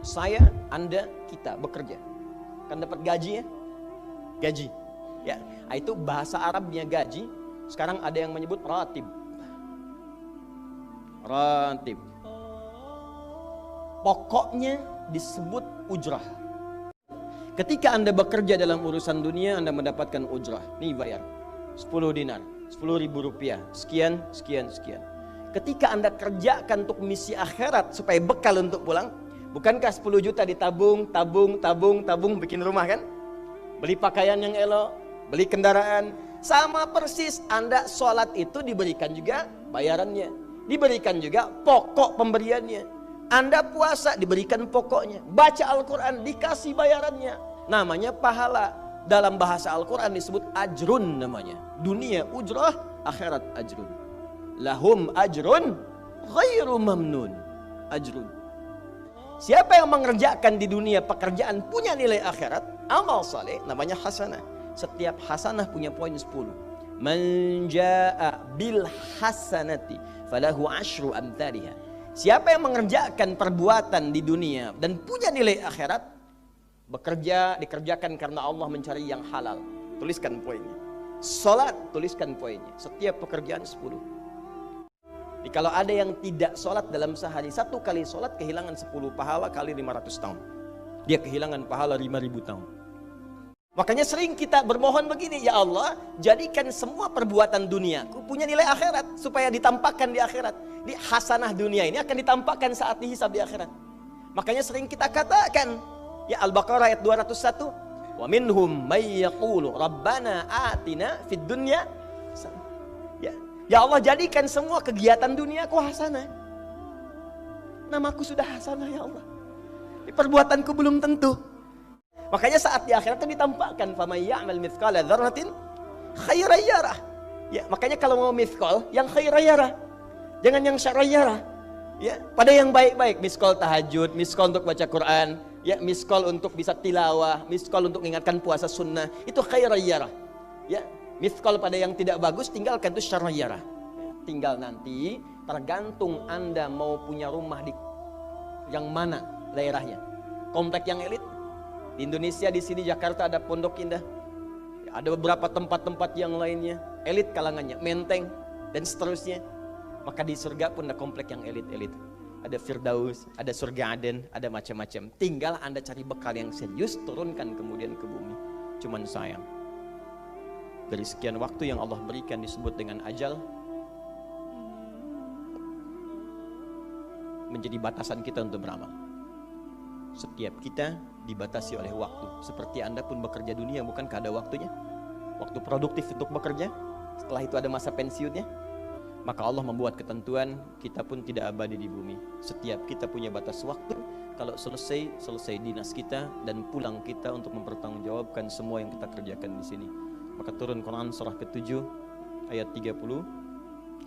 Saya, Anda, kita bekerja. Kan dapat gaji ya? Gaji. Ya, itu bahasa Arabnya gaji. Sekarang ada yang menyebut ratib. Ratib. Pokoknya disebut ujrah. Ketika Anda bekerja dalam urusan dunia, Anda mendapatkan ujrah. Nih bayar 10 dinar, 10.000 rupiah, sekian, sekian, sekian. Ketika Anda kerjakan untuk misi akhirat supaya bekal untuk pulang, bukankah 10 juta ditabung, tabung, bikin rumah kan? Beli pakaian yang elok, beli kendaraan. Sama persis Anda sholat itu diberikan juga bayarannya, diberikan juga pokok pemberiannya. Anda puasa diberikan pokoknya, baca Al-Quran dikasih bayarannya, namanya pahala. Dalam bahasa Al-Quran disebut ajrun namanya. Dunia ujrah, akhirat ajrun. Lahum ajrun ghairu mamnun. Ajrun. Siapa yang mengerjakan di dunia pekerjaan punya nilai akhirat, amal saleh namanya hasanah. Setiap hasanah punya poin 10. Man jaa bil hasanati falahu asyru amthaliha. Siapa yang mengerjakan perbuatan di dunia dan punya nilai akhirat, bekerja dikerjakan karena Allah mencari yang halal. Tuliskan poinnya. Salat, tuliskan poinnya. Setiap pekerjaan 10. Jadi kalau ada yang tidak salat dalam sehari, satu kali salat kehilangan 10 pahala kali 500 tahun. Dia kehilangan pahala 5.000 tahun. Makanya sering kita bermohon begini, ya Allah, jadikan semua perbuatan duniaku punya nilai akhirat supaya ditampakkan di akhirat. Di hasanah dunia ini akan ditampakkan saat dihisab di akhirat. Makanya sering kita katakan, ya Al-Baqarah ayat 201, wa minhum may yaqulu rabbana atina fid dunya. Ya Allah, jadikan semua kegiatan duniaku hasanah. Namaku sudah hasanah ya Allah. Perbuatanku belum tentu. Makanya saat di akhirat itu ditampakkan faman ya'mal mithqala dzarratin khairan yarah. Ya, makanya kalau mau mithqal yang khairan yarah. Jangan yang syarran yarah. Ya, pada yang baik-baik, mithqal tahajud, mithqal untuk baca Quran, ya, mithqal untuk bisa tilawah, mithqal untuk mengingatkan puasa sunnah, itu khairan yarah. Ya, mithqal pada yang tidak bagus tinggalkan, itu syarran yarah. Tinggal nanti tergantung Anda mau punya rumah di yang mana daerahnya. Komplek yang elit di Indonesia, di sini Jakarta ada Pondok Indah, ada beberapa tempat-tempat yang lainnya elit kalangannya, Menteng dan seterusnya. Maka di surga pun ada komplek yang elit-elit, ada Firdaus, ada surga Aden, ada macam-macam. Tinggal Anda cari bekal yang serius, turunkan kemudian ke bumi. Cuman sayang, dari sekian waktu yang Allah berikan disebut dengan ajal, menjadi batasan kita untuk beramal. Setiap kita dibatasi oleh waktu. Seperti Anda pun bekerja dunia, bukankah ada waktunya? Waktu produktif untuk bekerja, setelah itu ada masa pensiunnya. Maka Allah membuat ketentuan, kita pun tidak abadi di bumi. Setiap kita punya batas waktu. Kalau selesai dinas kita dan pulang kita untuk mempertanggungjawabkan semua yang kita kerjakan di sini. Maka turun Quran surah ke-7 ayat 30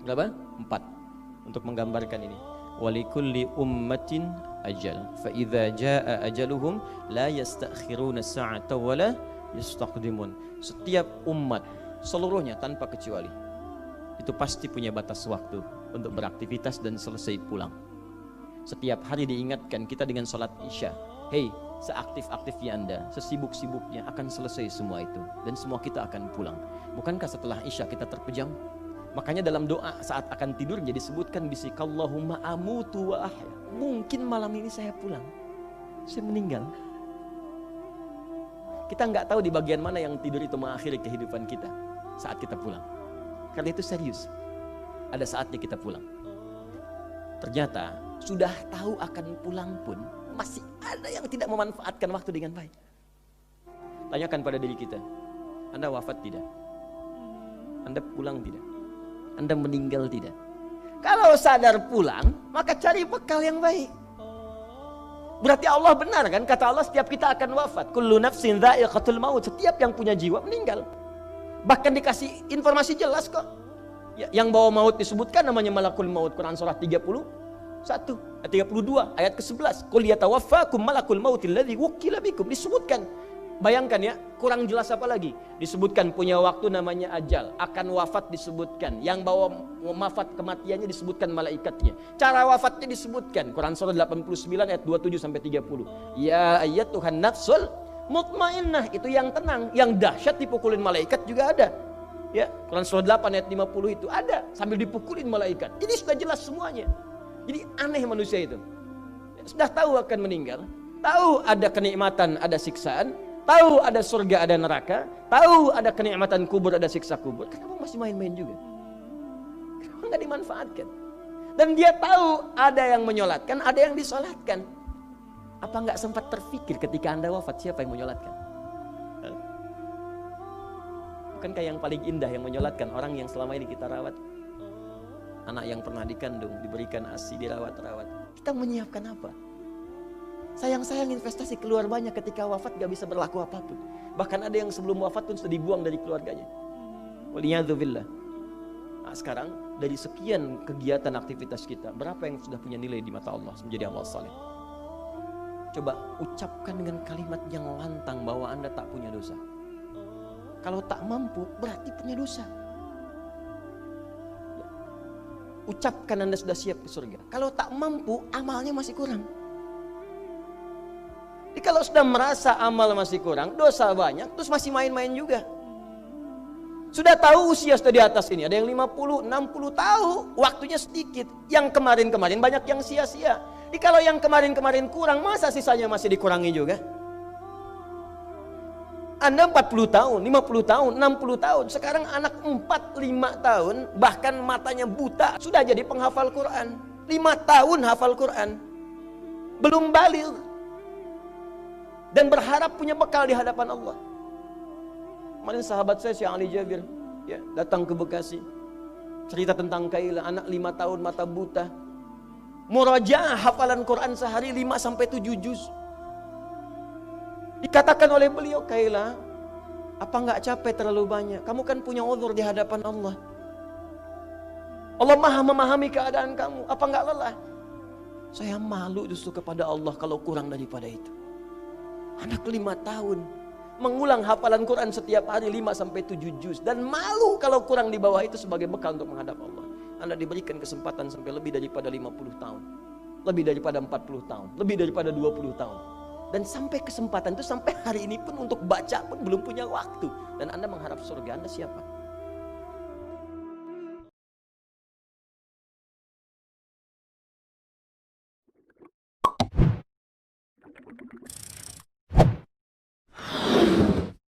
berapa? 4 untuk menggambarkan ini. Walikulli ummatin ajal fa idza jaa ajaluhum la yastakhiruna sa'ata wa la yastaqdimun. Setiap umat seluruhnya tanpa kecuali itu pasti punya batas waktu untuk beraktivitas dan selesai pulang. Setiap hari diingatkan kita dengan sholat isya, hei, seaktif-aktifnya Anda, sesibuk-sibuknya akan selesai semua itu dan semua kita akan pulang. Bukankah setelah isya kita terpejam? Makanya dalam doa saat akan tidur jadi disebutkan bisikallahumma amutu wa ahya. Mungkin malam ini saya pulang, saya meninggal. Kita nggak tahu di bagian mana yang tidur itu mengakhiri kehidupan kita saat kita pulang. Karena itu serius, ada saatnya kita pulang. Ternyata sudah tahu akan pulang pun masih ada yang tidak memanfaatkan waktu dengan baik. Tanyakan pada diri kita, Anda wafat tidak? Anda pulang tidak? Anda meninggal tidak? Kalau sadar pulang, maka cari bekal yang baik. Berarti Allah benar kan? Kata Allah setiap kita akan wafat. Kullu nafsin dha'iqatul maut. Setiap yang punya jiwa meninggal. Bahkan dikasih informasi jelas kok. Yang bawa maut disebutkan namanya malakul maut. Quran surah 31 ayat 32 ayat ke-11. Qul yatawaffakum malakul mautil ladzi wukila bikum. Disebutkan Bayangkan ya, kurang jelas apa lagi? Disebutkan punya waktu namanya ajal, akan wafat disebutkan, yang bawa wafat kematiannya disebutkan malaikatnya. Cara wafatnya disebutkan, Quran surah 89 ayat 27 sampai 30. Ya ayyatuhan nafsul mutmainnah, itu yang tenang, yang dahsyat dipukulin malaikat juga ada. Ya, Quran surah 8 ayat 50 itu ada, sambil dipukulin malaikat. Ini sudah jelas semuanya. Jadi aneh manusia itu. Sudah tahu akan meninggal, tahu ada kenikmatan, ada siksaan, tahu ada surga, ada neraka, tahu ada kenikmatan kubur, ada siksa kubur. Kenapa masih main-main juga? Kenapa nggak dimanfaatkan? Dan dia tahu ada yang menyolatkan, ada yang disolatkan. Apa nggak sempat terfikir ketika Anda wafat siapa yang menyolatkan? Bukankah yang paling indah yang menyolatkan orang yang selama ini kita rawat? Anak yang pernah dikandung, diberikan ASI, dirawat-rawat. Kita menyiapkan apa? Sayang-sayang investasi keluar banyak, ketika wafat gak bisa berlaku apapun. Bahkan ada yang sebelum wafat pun sudah dibuang dari keluarganya. Waliyadzubillah. Nah, sekarang dari sekian kegiatan aktivitas kita, berapa yang sudah punya nilai di mata Allah menjadi amal saleh? Coba ucapkan dengan kalimat yang lantang bahwa Anda tak punya dosa. Kalau tak mampu berarti punya dosa. Ucapkan Anda sudah siap ke surga. Kalau tak mampu, amalnya masih kurang. Jadi kalau sudah merasa amal masih kurang, dosa banyak, terus masih main-main juga. Sudah tahu usia sudah di atas ini, ada yang 50, 60 tahu, waktunya sedikit. Yang kemarin-kemarin banyak yang sia-sia. Jadi kalau yang kemarin-kemarin kurang, masa sisanya masih dikurangi juga? Anda 40 tahun, 50 tahun, 60 tahun, sekarang anak 4, 5 tahun, bahkan matanya buta, sudah jadi penghafal Quran. 5 tahun hafal Quran, belum baligh. Dan berharap punya bekal di hadapan Allah. Kemarin sahabat saya Syekh Ali Jabir ya, datang ke Bekasi, cerita tentang Kaila, anak 5 tahun mata buta, murajaah hafalan Quran sehari 5 sampai 7 juz. Dikatakan oleh beliau, Kaila, apa enggak capek terlalu banyak? Kamu kan punya uzur di hadapan Allah. Allah Maha memahami keadaan kamu. Apa enggak lelah? Saya malu justru kepada Allah kalau kurang daripada itu. Anak 5 tahun mengulang hafalan Quran setiap hari 5 sampai 7 juz, dan malu kalau kurang di bawah itu sebagai bekal untuk menghadap Allah. Anda diberikan kesempatan sampai lebih daripada 50 tahun, lebih daripada 40 tahun, lebih daripada 20 tahun. Dan sampai kesempatan itu, sampai hari ini pun untuk baca pun belum punya waktu. Dan Anda mengharap surga, Anda siapa?